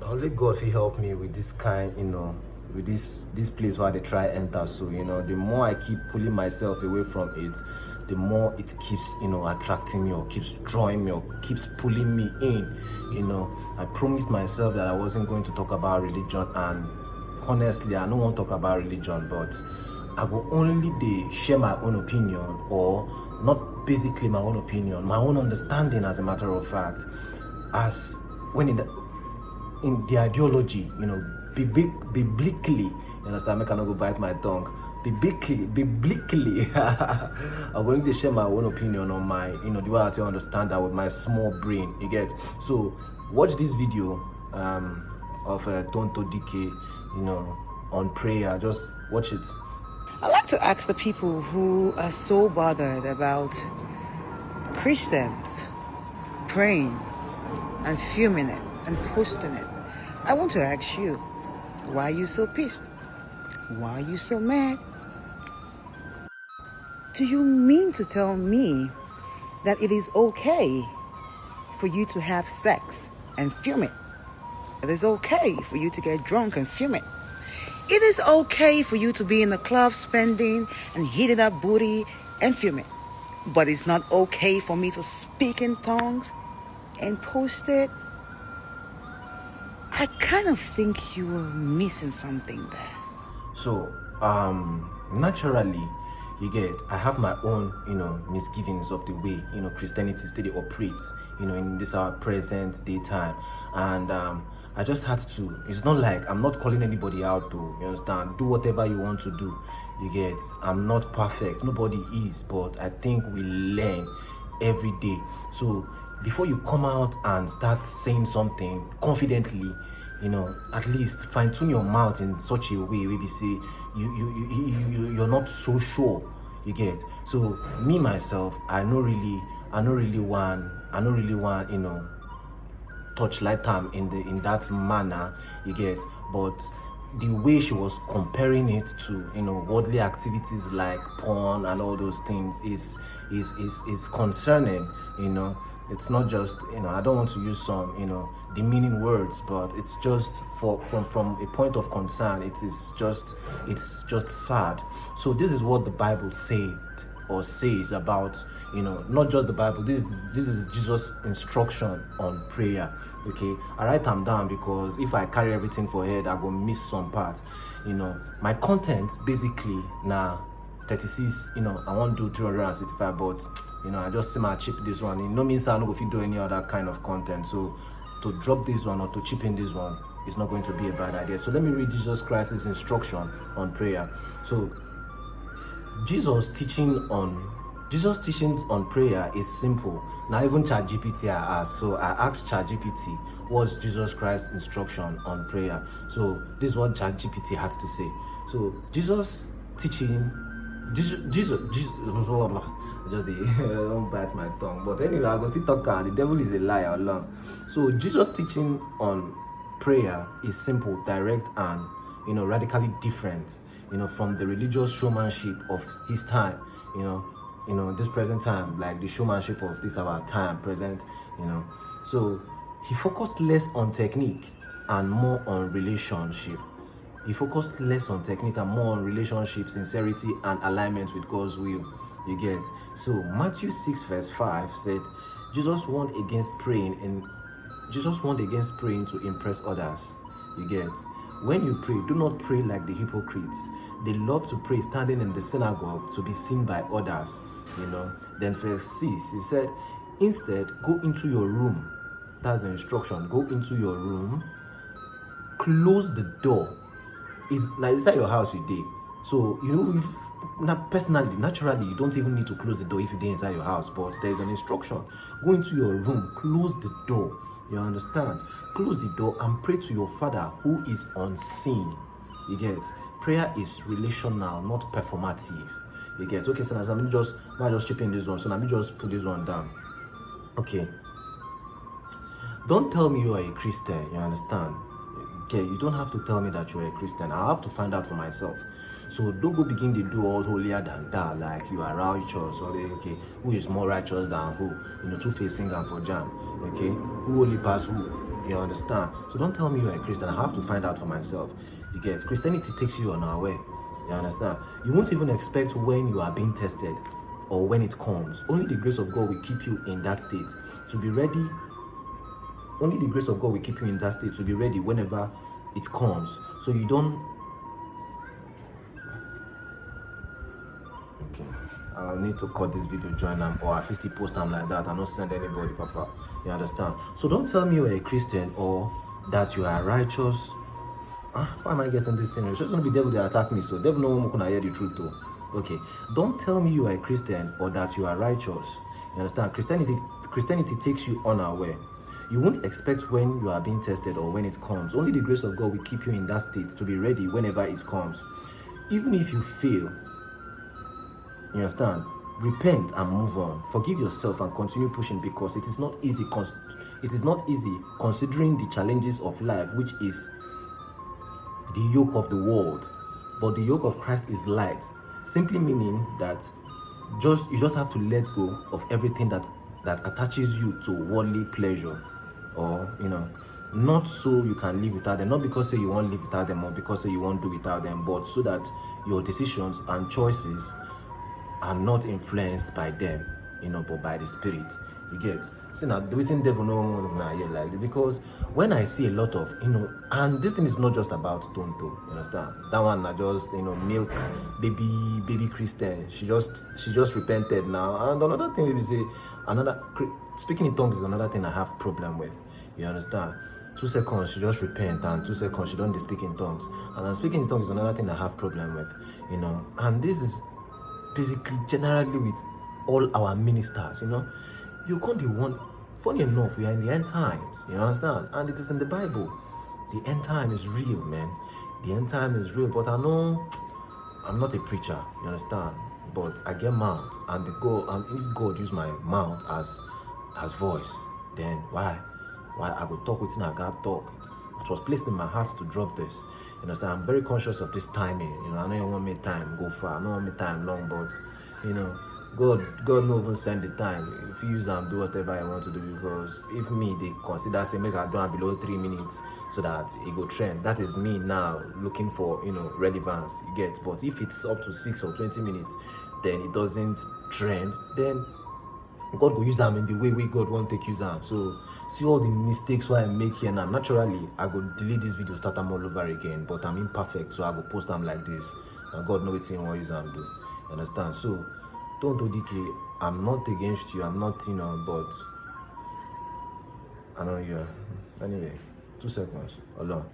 only God will help me with this kind, with this place where they try enter. So, the more I keep pulling myself away from it, the more it keeps, attracting me, or keeps drawing me, or keeps pulling me in. I promised myself that I wasn't going to talk about religion, and honestly, I don't want to talk about religion, but I will only share my own opinion, or not basically my own opinion, my own understanding, as a matter of fact, as when in the ideology, biblically, you understand, I cannot go bite my tongue. Biblically, I'm going to share my own opinion on my, the way I understand that with my small brain, you get. So watch this video of Tonto DK, on prayer. Just watch it. I'd like to ask the people who are so bothered about Christians praying and filming it and posting it. I want to ask you, why are you so pissed? Why are you so mad? Do you mean to tell me that it is okay for you to have sex and film it? It is okay for you to get drunk and film it. It is okay for you to be in the club spending and hitting that booty and film it. But it's not okay for me to speak in tongues and post it. I kind of think you were missing something there. So, naturally, you get, I have my own, misgivings of the way, Christianity still operates, in this our present day time. And I just had to, it's not like, I'm not calling anybody out to, you understand, do whatever you want to do, you get. I'm not perfect, nobody is, but I think we learn every day. So before you come out and start saying something confidently, at least fine tune your mouth in such a way where you say you're not so sure, you get. So me myself, I don't really want touch like time in that manner, you get. But the way she was comparing it to worldly activities like porn and all those things is concerning. It's not just, I don't want to use some demeaning words, but it's just from a point of concern. It's just sad. So this is what the Bible says about, not just the Bible. This is Jesus' instruction on prayer. Okay, I write them down because if I carry everything for head, I go miss some parts. My content basically now 36. I won't do 365, but I just see my chip this one. It no means I don't go fit do any other kind of content. So to drop this one or to chip in this one is not going to be a bad idea. So let me read Jesus Christ's instruction on prayer. So Jesus' teachings on prayer is simple. Now even ChatGPT I asked. So I asked ChatGPT, what's Jesus Christ's instruction on prayer? So this is what ChatGPT had to say. So Jesus teaching, Jesus, blah, blah, just don't bite my tongue. But anyway, I go still talk. The devil is a liar alone. So Jesus' teaching on prayer is simple, direct, and radically different, from the religious showmanship of his time, this present time, like the showmanship of this our time present, So he focused less on technique and more on relationship. He focused less on technique and more on relationship, sincerity, and alignment with God's will. You get. So Matthew 6 verse 5 said, Jesus warned against praying to impress others. You get. When you pray, do not pray like the hypocrites. They love to pray standing in the synagogue to be seen by others. Then verse 6, he said, instead, go into your room. That's the instruction. Go into your room, close the door. It's like inside your house you did. So personally, naturally, you don't even need to close the door if you're inside your house. But there is an instruction. Go into your room, close the door. You understand? Close the door and pray to your Father who is unseen. You get? Prayer is relational, not performative. You get? Okay, so let me just chip in this one. So let me just put this one down. Okay. Don't tell me you are a Christian. You understand? Okay, you don't have to tell me that you're a Christian. I have to find out for myself. So don't go begin to do all holier than thou, like you are righteous, or okay, who is more righteous than who? Two-facing and for jam. Okay, who only pass who? You understand? So don't tell me you're a Christian. I have to find out for myself. You get? Christianity takes you unaware. You understand? You won't even expect when you are being tested or when it comes. Only the grace of God will keep you in that state to be ready. Only the grace of God will keep you in that state to be ready whenever it comes. So you don't. Okay. I'll need to cut this video, join them, or at least post them like that and not send anybody, Papa. You understand? So don't tell me you're a Christian or that you are righteous. Why am I getting this thing? It's just gonna be devil that attack me, so devil no one gonna hear the truth though. Okay. Don't tell me you are a Christian or that you are righteous. You understand? Christianity takes you unaware. You won't expect when you are being tested or when it comes. Only the grace of God will keep you in that state to be ready whenever it comes. Even if you fail, you understand? Repent and move on. Forgive yourself and continue pushing, because it is not easy. It is not easy considering the challenges of life, which is the yoke of the world. But the yoke of Christ is light, simply meaning that you just have to let go of everything that attaches you to worldly pleasure, or not so you can live without them, not because say you won't live without them or because say you won't do without them, but so that your decisions and choices are not influenced by them, but by the Spirit. You get? See, now the waiting devil no more here like that, because when I see a lot of and this thing is not just about Tonto, you understand? That one I just milk baby Christian. She just repented now. And another thing we say, speaking in tongues is another thing I have problem with. You understand? 2 seconds she just repent, and 2 seconds she don't speak in tongues. And then speaking in tongues is another thing I have problem with. And this is basically generally with all our ministers. You can't be one. Funny enough, we are in the end times. You understand? And it is in the Bible. The end time is real, man. The end time is real. But I know I'm not a preacher. You understand? But I get mouth, and if God use my mouth as voice, then why I go talk with I got talk. It was placed in my heart to drop this. You understand? I'm very conscious of this timing. I know you want me time go far. I don't want me time long, but God no even send the time. If you use and do whatever I want to do, because if me they consider say make I do it below 3 minutes so that it go trend, that is me now looking for relevance. You get? But if it's up to 6 or 20 minutes, then it doesn't trend. Then God will use them in the way God won't take use them. So see all the mistakes I make here now. Naturally, I go delete this video, start them all over again. But I'm imperfect, so I go post them like this. And God knows what use them do. You understand? So don't DK. I'm not against you. I'm not, but I know you. Anyway, 2 seconds. Hold on.